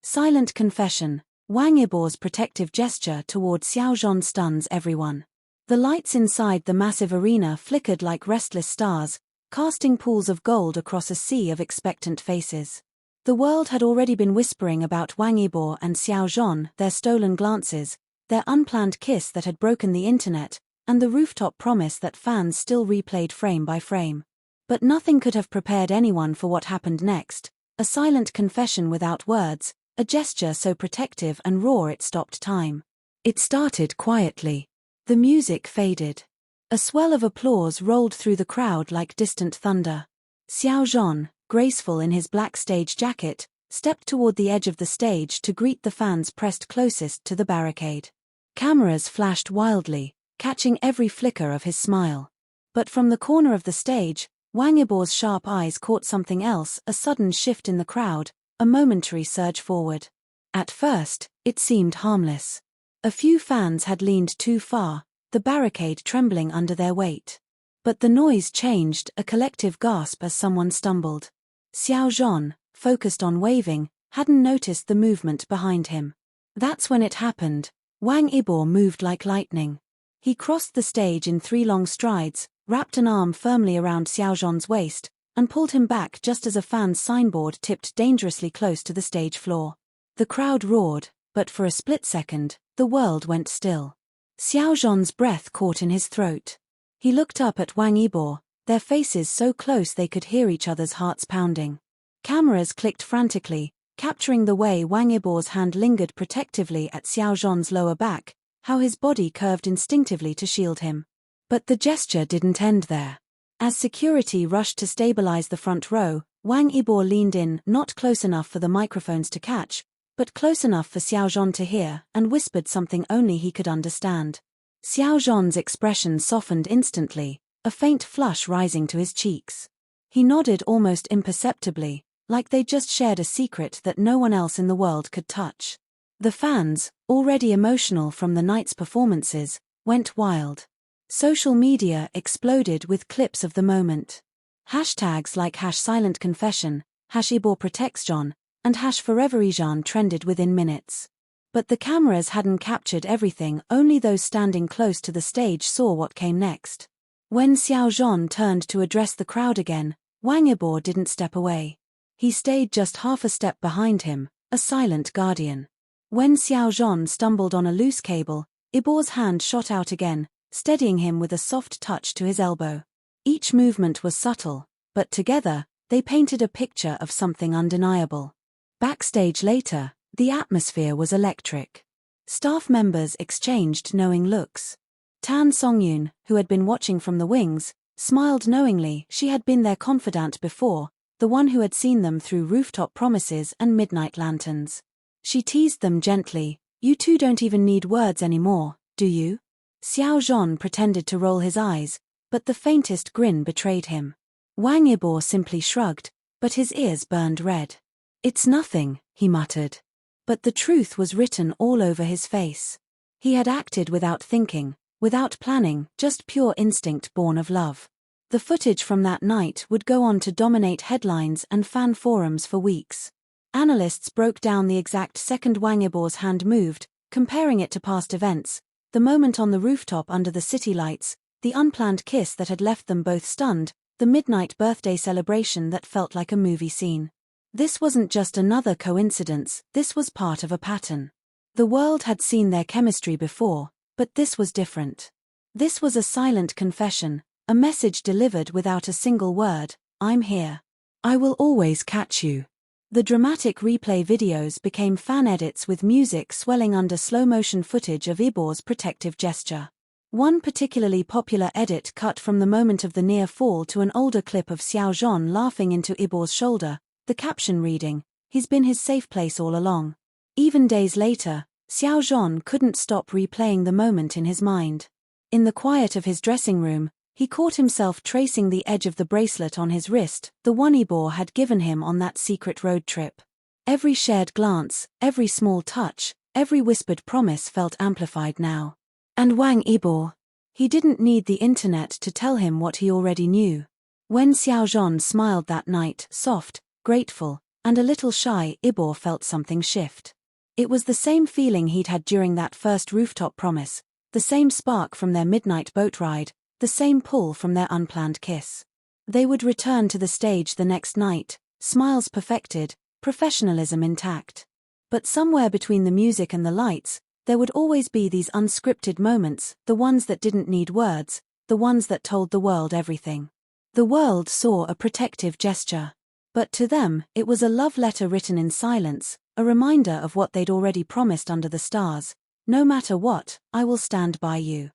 Silent confession. Wang Yibo's protective gesture toward Xiao Zhan stuns everyone. The lights inside the massive arena flickered like restless stars, casting pools of gold across a sea of expectant faces. The world had already been whispering about Wang Yibo and Xiao Zhan, their stolen glances, their unplanned kiss that had broken the internet, and the rooftop promise that fans still replayed frame by frame. But nothing could have prepared anyone for what happened next, a silent confession without words, a gesture so protective and raw it stopped time. It started quietly. The music faded. A swell of applause rolled through the crowd like distant thunder. Xiao Zhan, graceful in his black stage jacket, stepped toward the edge of the stage to greet the fans pressed closest to the barricade. Cameras flashed wildly, catching every flicker of his smile. But from the corner of the stage, Wang Yibo's sharp eyes caught something else, a sudden shift in the crowd, a momentary surge forward. At first, it seemed harmless. A few fans had leaned too far, the barricade trembling under their weight. But the noise changed, a collective gasp as someone stumbled. Xiao Zhan, focused on waving, hadn't noticed the movement behind him. That's when it happened. Wang Yibo moved like lightning. He crossed the stage in 3 long strides, wrapped an arm firmly around Xiao Zhan's waist, and pulled him back just as a fan's signboard tipped dangerously close to the stage floor. The crowd roared, but for a split second, the world went still. Xiao Zhan's breath caught in his throat. He looked up at Wang Yibo, their faces so close they could hear each other's hearts pounding. Cameras clicked frantically, capturing the way Wang Yibo's hand lingered protectively at Xiao Zhan's lower back, how his body curved instinctively to shield him. But the gesture didn't end there. As security rushed to stabilize the front row, Wang Yibo leaned in, not close enough for the microphones to catch, but close enough for Xiao Zhan to hear, and whispered something only he could understand. Xiao Zhan's expression softened instantly, a faint flush rising to his cheeks. He nodded almost imperceptibly, like they'd just shared a secret that no one else in the world could touch. The fans, already emotional from the night's performances, went wild. Social media exploded with clips of the moment. Hashtags like #SilentConfession, #IboProtectsJohn, and #ForeverIjan trended within minutes. But the cameras hadn't captured everything, only those standing close to the stage saw what came next. When Xiao Zhan turned to address the crowd again, Wang Yibo didn't step away. He stayed just half a step behind him, a silent guardian. When Xiao Zhan stumbled on a loose cable, Yibo's hand shot out again, steadying him with a soft touch to his elbow. Each movement was subtle, but together, they painted a picture of something undeniable. Backstage later, the atmosphere was electric. Staff members exchanged knowing looks. Tan Songyun, who had been watching from the wings, smiled knowingly. She had been their confidant before, the one who had seen them through rooftop promises and midnight lanterns. She teased them gently, "You two don't even need words anymore, do you?" Xiao Zhan pretended to roll his eyes, but the faintest grin betrayed him. Wang Yibo simply shrugged, but his ears burned red. "It's nothing," he muttered. But the truth was written all over his face. He had acted without thinking, without planning, just pure instinct born of love. The footage from that night would go on to dominate headlines and fan forums for weeks. Analysts broke down the exact second Wang Yibo's hand moved, comparing it to past events, the moment on the rooftop under the city lights, the unplanned kiss that had left them both stunned, the midnight birthday celebration that felt like a movie scene. This wasn't just another coincidence, this was part of a pattern. The world had seen their chemistry before, but this was different. This was a silent confession, a message delivered without a single word: "I'm here. I will always catch you." The dramatic replay videos became fan edits with music swelling under slow-motion footage of Yibo's protective gesture. One particularly popular edit cut from the moment of the near fall to an older clip of Xiao Zhan laughing into Yibo's shoulder, the caption reading, "He's been his safe place all along." Even days later, Xiao Zhan couldn't stop replaying the moment in his mind. In the quiet of his dressing room, he caught himself tracing the edge of the bracelet on his wrist, the one Yibo had given him on that secret road trip. Every shared glance, every small touch, every whispered promise felt amplified now. And Wang Yibo. He didn't need the internet to tell him what he already knew. When Xiao Zhan smiled that night, soft, grateful, And a little shy, Yibo felt something shift. It was the same feeling he'd had during that first rooftop promise, the same spark from their midnight boat ride, the same pull from their unplanned kiss. They would return to the stage the next night, smiles perfected, professionalism intact. But somewhere between the music and the lights, there would always be these unscripted moments, the ones that didn't need words, the ones that told the world everything. The world saw a protective gesture. But to them, it was a love letter written in silence, a reminder of what they'd already promised under the stars. No matter what, I will stand by you.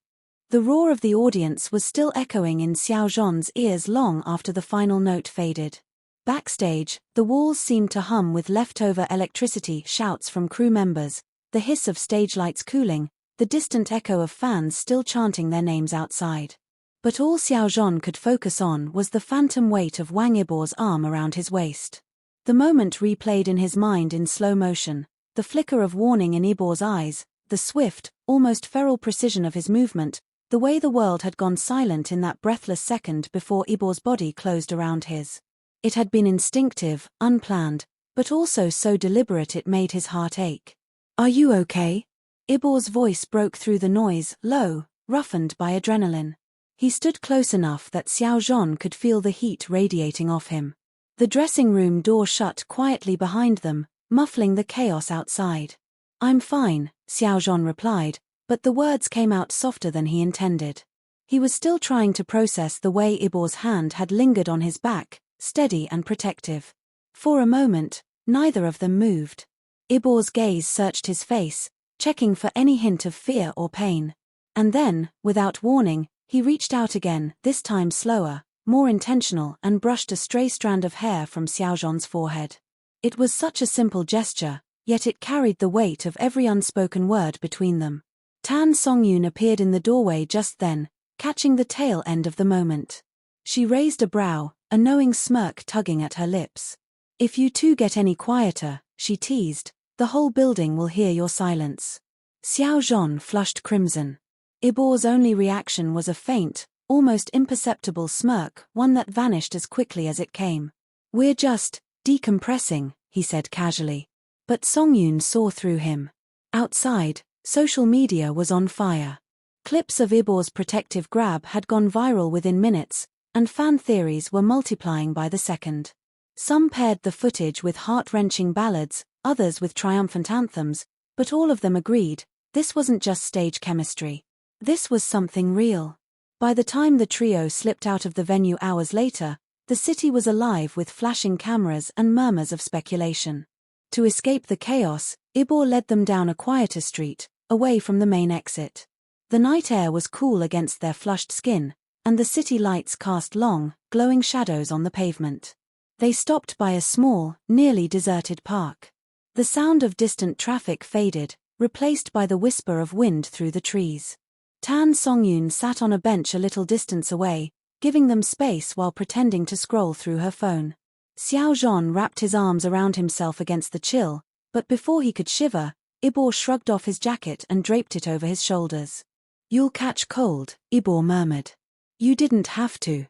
The roar of the audience was still echoing in Xiao Zhan's ears long after the final note faded. Backstage, the walls seemed to hum with leftover electricity, shouts from crew members, the hiss of stage lights cooling, the distant echo of fans still chanting their names outside. But all Xiao Zhan could focus on was the phantom weight of Wang Yibo's arm around his waist. The moment replayed in his mind in slow motion, the flicker of warning in Yibo's eyes, the swift, almost feral precision of his movement, the way the world had gone silent in that breathless second before Yibo's body closed around his. It had been instinctive, unplanned, but also so deliberate it made his heart ache. "Are you okay?" Yibo's voice broke through the noise, low, roughened by adrenaline. He stood close enough that Xiao Zhan could feel the heat radiating off him. The dressing room door shut quietly behind them, muffling the chaos outside. "I'm fine," Xiao Zhan replied, but the words came out softer than he intended. He was still trying to process the way Yibo's hand had lingered on his back, steady and protective. For a moment, neither of them moved. Yibo's gaze searched his face, checking for any hint of fear or pain. And then, without warning, he reached out again, this time slower, more intentional, and brushed a stray strand of hair from Xiao Zhan's forehead. It was such a simple gesture, yet it carried the weight of every unspoken word between them. Tan Songyun appeared in the doorway just then, catching the tail end of the moment. She raised a brow, a knowing smirk tugging at her lips. "If you two get any quieter," she teased, "the whole building will hear your silence." Xiao Zhan flushed crimson. Yibo's only reaction was a faint, almost imperceptible smirk, one that vanished as quickly as it came. "We're just decompressing," he said casually. But Songyun saw through him. Outside, social media was on fire. Clips of Yibo's protective grab had gone viral within minutes, and fan theories were multiplying by the second. Some paired the footage with heart-wrenching ballads, others with triumphant anthems, but all of them agreed, this wasn't just stage chemistry. This was something real. By the time the trio slipped out of the venue hours later, the city was alive with flashing cameras and murmurs of speculation. To escape the chaos, Yibo led them down a quieter street, away from the main exit. The night air was cool against their flushed skin, and the city lights cast long, glowing shadows on the pavement. They stopped by a small, nearly deserted park. The sound of distant traffic faded, replaced by the whisper of wind through the trees. Tan Songyun sat on a bench a little distance away, giving them space while pretending to scroll through her phone. Xiao Zhan wrapped his arms around himself against the chill, but before he could shiver, Yibo shrugged off his jacket and draped it over his shoulders. "You'll catch cold," Yibo murmured. "You didn't have to."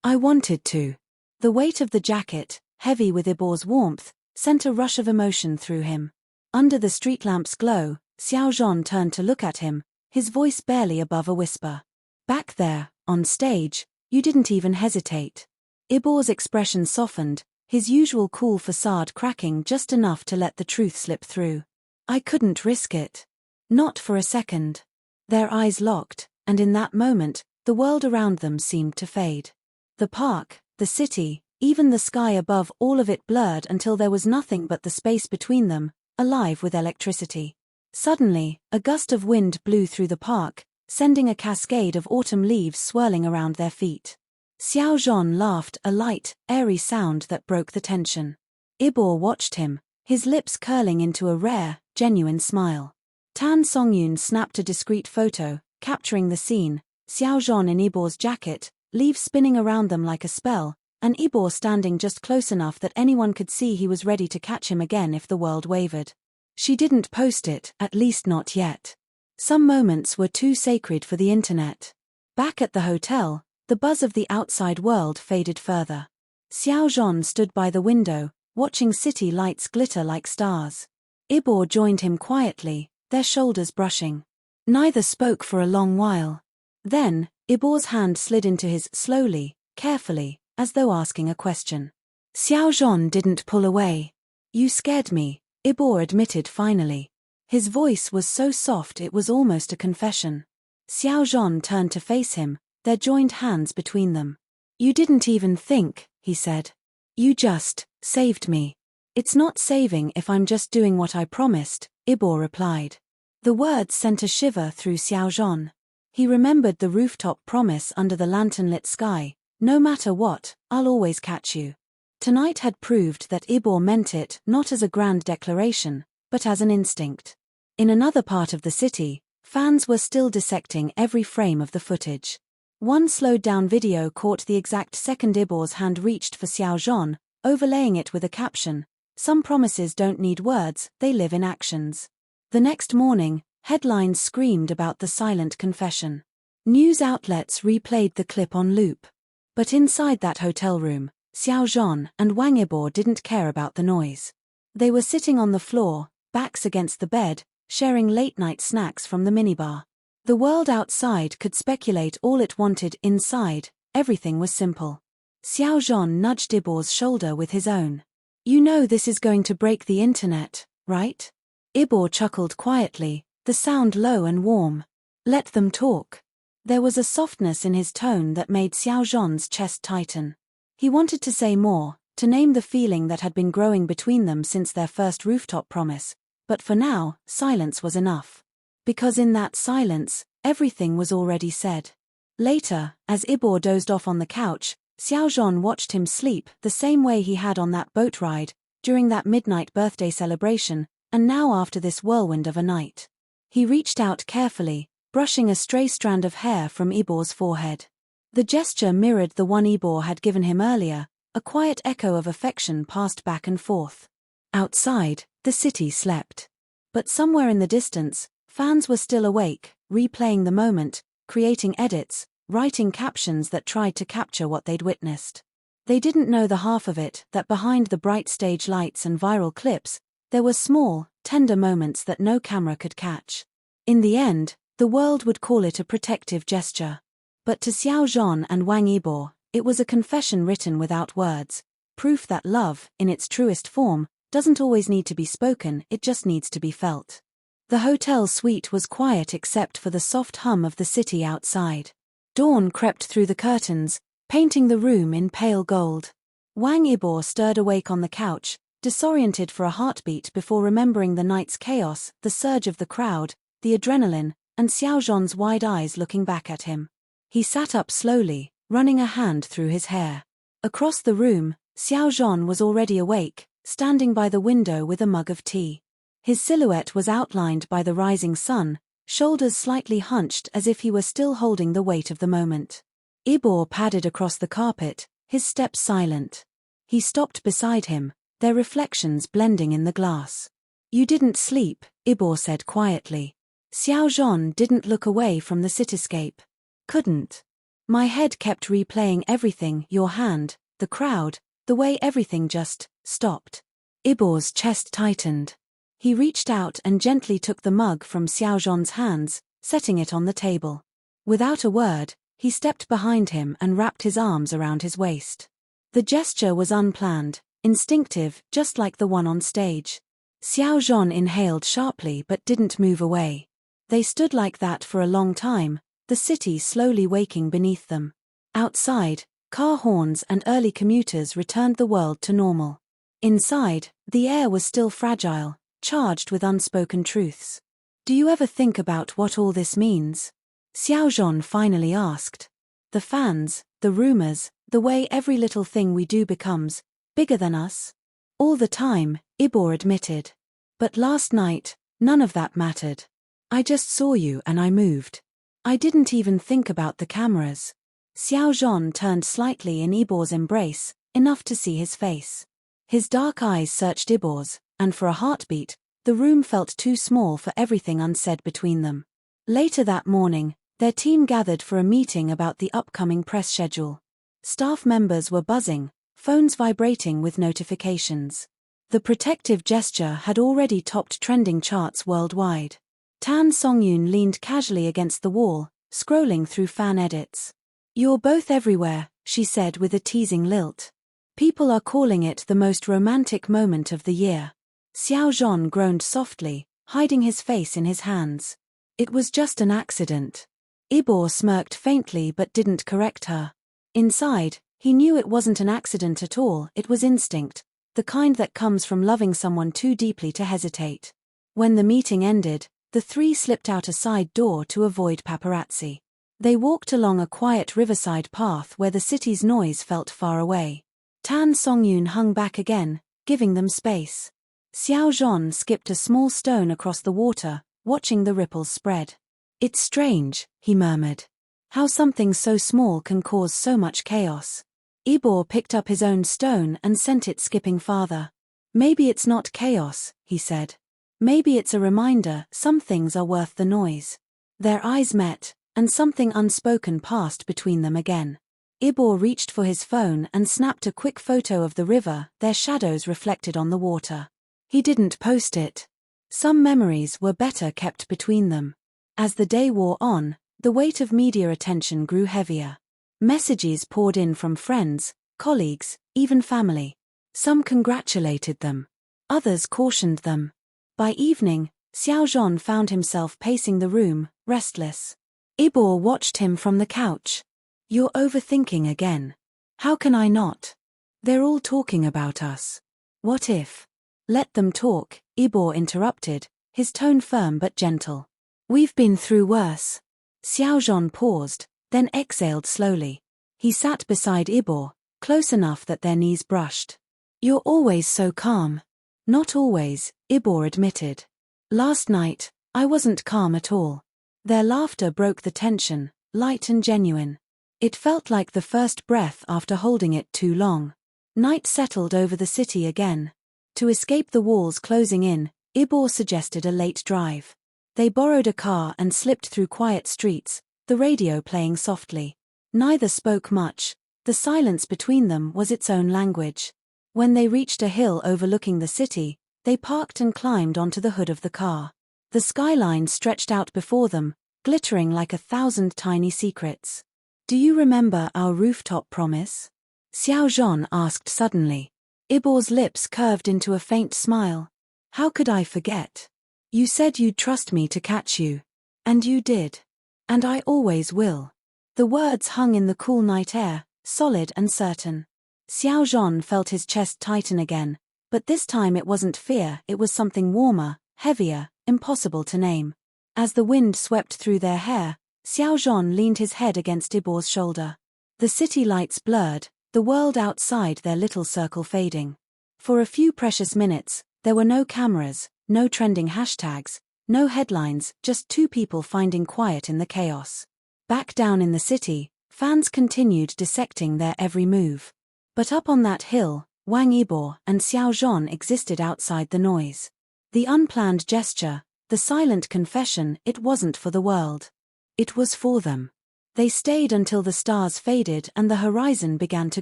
"I wanted to." The weight of the jacket, heavy with Yibo's warmth, sent a rush of emotion through him. Under the street lamp's glow, Xiao Zhan turned to look at him, his voice barely above a whisper. "Back there, on stage, you didn't even hesitate." Yibo's expression softened, his usual cool facade cracking just enough to let the truth slip through. "I couldn't risk it. Not for a second." Their eyes locked, and in that moment, the world around them seemed to fade. The park, the city, even the sky above, all of it blurred until there was nothing but the space between them, alive with electricity. Suddenly, a gust of wind blew through the park, sending a cascade of autumn leaves swirling around their feet. Xiao Zhan laughed, a light, airy sound that broke the tension. Yibo watched him, his lips curling into a rare, genuine smile. Tan Songyun snapped a discreet photo, capturing the scene, Xiao Zhan in Yibo's jacket, leaves spinning around them like a spell, and Yibo standing just close enough that anyone could see he was ready to catch him again if the world wavered. She didn't post it, at least not yet. Some moments were too sacred for the internet. Back at the hotel, the buzz of the outside world faded further. Xiao Zhan stood by the window, watching city lights glitter like stars. Yibo joined him quietly, their shoulders brushing. Neither spoke for a long while. Then, Yibo's hand slid into his slowly, carefully, as though asking a question. Xiao Zhan didn't pull away. You scared me, Yibo admitted finally. His voice was so soft it was almost a confession. Xiao Zhan turned to face him, their joined hands between them. You didn't even think, he said. You just saved me. It's not saving if I'm just doing what I promised, Yibo replied. The words sent a shiver through Xiao Zhan. He remembered the rooftop promise under the lantern-lit sky, no matter what, I'll always catch you. Tonight had proved that Yibo meant it not as a grand declaration, but as an instinct. In another part of the city, fans were still dissecting every frame of the footage. One slowed-down video caught the exact second Yibo's hand reached for Xiao Zhan, overlaying it with a caption, "Some promises don't need words, they live in actions." The next morning, headlines screamed about the silent confession. News outlets replayed the clip on loop. But inside that hotel room, Xiao Zhan and Wang Yibo didn't care about the noise. They were sitting on the floor, backs against the bed, sharing late-night snacks from the minibar. The world outside could speculate all it wanted inside, everything was simple. Xiao Zhan nudged Yibo's shoulder with his own. You know this is going to break the internet, right? Yibo chuckled quietly, the sound low and warm. Let them talk. There was a softness in his tone that made Xiao Zhan's chest tighten. He wanted to say more, to name the feeling that had been growing between them since their first rooftop promise, but for now, silence was enough. Because in that silence, everything was already said. Later, as Yibo dozed off on the couch, Xiao Zhan watched him sleep the same way he had on that boat ride, during that midnight birthday celebration, and now after this whirlwind of a night. He reached out carefully, brushing a stray strand of hair from Yibo's forehead. The gesture mirrored the one Yibo had given him earlier, a quiet echo of affection passed back and forth. Outside, the city slept. But somewhere in the distance, fans were still awake, replaying the moment, creating edits, writing captions that tried to capture what they'd witnessed. They didn't know the half of it, that behind the bright stage lights and viral clips, there were small, tender moments that no camera could catch. In the end, the world would call it a protective gesture. But to Xiao Zhan and Wang Yibo, it was a confession written without words, proof that love, in its truest form, doesn't always need to be spoken, it just needs to be felt. The hotel suite was quiet except for the soft hum of the city outside. Dawn crept through the curtains, painting the room in pale gold. Wang Yibo stirred awake on the couch, disoriented for a heartbeat before remembering the night's chaos, the surge of the crowd, the adrenaline, and Xiao Zhan's wide eyes looking back at him. He sat up slowly, running a hand through his hair. Across the room, Xiao Zhan was already awake, standing by the window with a mug of tea. His silhouette was outlined by the rising sun, shoulders slightly hunched as if he were still holding the weight of the moment. Yibo padded across the carpet, his steps silent. He stopped beside him, their reflections blending in the glass. You didn't sleep, Yibo said quietly. Xiao Zhan didn't look away from the cityscape. Couldn't. My head kept replaying everything, your hand, the crowd, the way everything just stopped. Yibo's chest tightened. He reached out and gently took the mug from Xiao Zhan's hands, setting it on the table. Without a word, he stepped behind him and wrapped his arms around his waist. The gesture was unplanned, instinctive, just like the one on stage. Xiao Zhan inhaled sharply but didn't move away. They stood like that for a long time, the city slowly waking beneath them. Outside, car horns and early commuters returned the world to normal. Inside, the air was still fragile, charged with unspoken truths. Do you ever think about what all this means? Xiao Zhan finally asked. The fans, the rumors, the way every little thing we do becomes bigger than us? All the time, Yibo admitted. But last night, none of that mattered. I just saw you and I moved. I didn't even think about the cameras. Xiao Zhan turned slightly in Yibo's embrace, enough to see his face. His dark eyes searched Yibo's, and for a heartbeat, the room felt too small for everything unsaid between them. Later that morning, their team gathered for a meeting about the upcoming press schedule. Staff members were buzzing, phones vibrating with notifications. The protective gesture had already topped trending charts worldwide. Tan Songyun leaned casually against the wall, scrolling through fan edits. "You're both everywhere," she said with a teasing lilt. "People are calling it the most romantic moment of the year." Xiao Zhan groaned softly, hiding his face in his hands. "It was just an accident." Yibo smirked faintly but didn't correct her. Inside, he knew it wasn't an accident at all, it was instinct, the kind that comes from loving someone too deeply to hesitate. When the meeting ended, the three slipped out a side door to avoid paparazzi. They walked along a quiet riverside path where the city's noise felt far away. Tan Songyun hung back again, giving them space. Xiao Zhan skipped a small stone across the water, watching the ripples spread. "It's strange," he murmured. "How something so small can cause so much chaos." Yibo picked up his own stone and sent it skipping farther. "Maybe it's not chaos," he said. "Maybe it's a reminder some things are worth the noise." Their eyes met, and something unspoken passed between them again. Yibo reached for his phone and snapped a quick photo of the river, their shadows reflected on the water. He didn't post it. Some memories were better kept between them. As the day wore on, the weight of media attention grew heavier. Messages poured in from friends, colleagues, even family. Some congratulated them. Others cautioned them. By evening, Xiao Zhan found himself pacing the room, restless. Yibo watched him from the couch. "You're overthinking again." "How can I not? They're all talking about us." "What if?" "Let them talk," Yibo interrupted, his tone firm but gentle. "We've been through worse." Xiao Zhan paused, then exhaled slowly. He sat beside Yibo, close enough that their knees brushed. "You're always so calm." "Not always," Yibo admitted. "Last night, I wasn't calm at all." Their laughter broke the tension, light and genuine. It felt like the first breath after holding it too long. Night settled over the city again. To escape the walls closing in, Yibo suggested a late drive. They borrowed a car and slipped through quiet streets, the radio playing softly. Neither spoke much. The silence between them was its own language. When they reached a hill overlooking the city, they parked and climbed onto the hood of the car. The skyline stretched out before them, glittering like 1,000 tiny secrets. "Do you remember our rooftop promise?" Xiao Zhan asked suddenly. Yibo's lips curved into a faint smile. "How could I forget? You said you'd trust me to catch you. And you did. And I always will." The words hung in the cool night air, solid and certain. Xiao Zhan felt his chest tighten again, but this time it wasn't fear, it was something warmer, heavier, impossible to name. As the wind swept through their hair, Xiao Zhan leaned his head against Yibo's shoulder. The city lights blurred, the world outside their little circle fading. For a few precious minutes, there were no cameras, no trending hashtags, no headlines, just two people finding quiet in the chaos. Back down in the city, fans continued dissecting their every move. But up on that hill, Wang Yibo and Xiao Zhan existed outside the noise. The unplanned gesture, the silent confession, it wasn't for the world. It was for them. They stayed until the stars faded and the horizon began to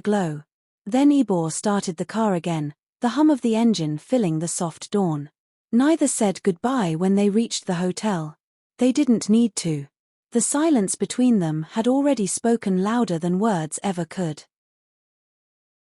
glow. Then Yibo started the car again, the hum of the engine filling the soft dawn. Neither said goodbye when they reached the hotel. They didn't need to. The silence between them had already spoken louder than words ever could.